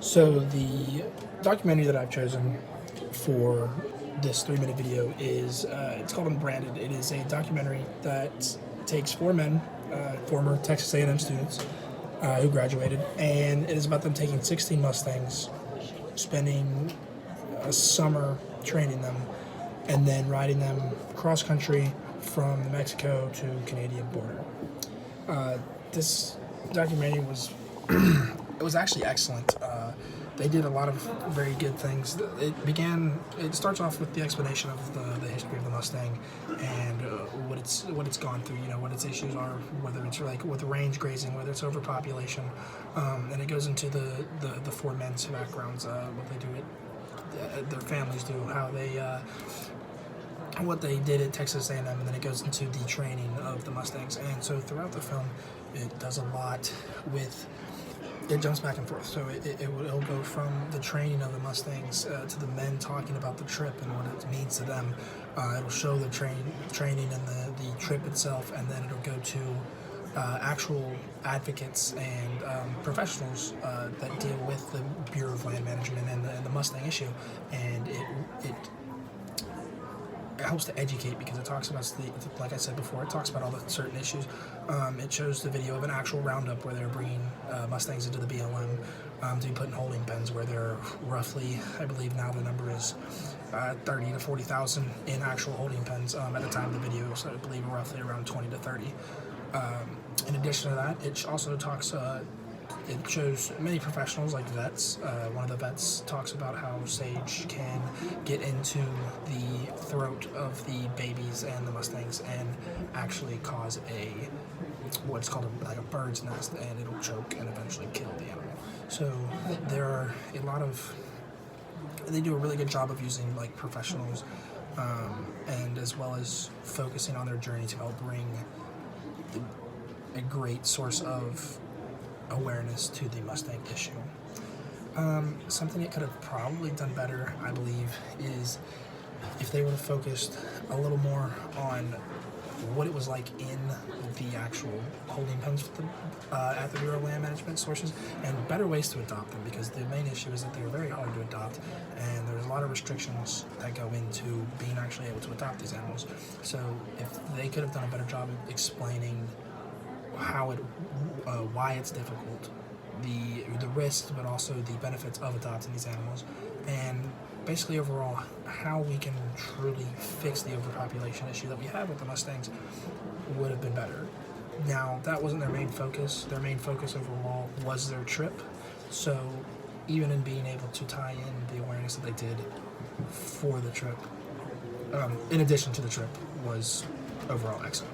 So the documentary that I've chosen for this 3-minute video is it's called Unbranded. It is a documentary that takes 4 men, former Texas A&M students who graduated, and it is about them taking 16 Mustangs, spending a summer training them, and then riding them cross country from the Mexico to Canadian border. This documentary was it was actually excellent. They did a lot of very good things. It starts off with the explanation of the history of the Mustang and what it's gone through. You know, what its issues are, whether it's like with range grazing, whether it's overpopulation, and it goes into the 4 men's backgrounds, what they do, their families do, how they. What they did at Texas A&M, and then it goes into the training of the Mustangs. And so throughout the film, it does a lot with. It jumps back and forth. So it'll go from the training of the Mustangs to the men talking about the trip and what it means to them. It'll show the training and the trip itself, and then it'll go to actual advocates and professionals that deal with the Bureau of Land Management and the Mustang issue. And it helps to educate because it talks about, like I said before, it talks about all the certain issues. It shows the video of an actual roundup where they're bringing Mustangs into the BLM to be put in holding pens where they're roughly, I believe now the number is 30 to 40,000 in actual holding pens at the time of the video, so I believe roughly around 20 to 30. In addition to that, it also talks it shows many professionals like vets. One of the vets talks about how sage can get into the throat of the babies and the Mustangs and actually cause what's called a bird's nest, and it'll choke and eventually kill the animal. So there are they do a really good job of using like professionals and as well as focusing on their journey to help bring a great source of awareness to the Mustang issue. Something it could have probably done better, I believe, is if they would have focused a little more on what it was like in the actual holding pens at the Bureau of Land Management sources, and better ways to adopt them, because the main issue is that they're very hard to adopt, and there's a lot of restrictions that go into being actually able to adopt these animals. So if they could have done a better job of explaining why it's difficult, the risks, but also the benefits of adopting these animals, and basically overall how we can truly fix the overpopulation issue that we have with the Mustangs would have been better. Now, that wasn't their main focus. Their main focus overall was their trip. So even in being able to tie in the awareness that they did for the trip, in addition to the trip, was overall excellent.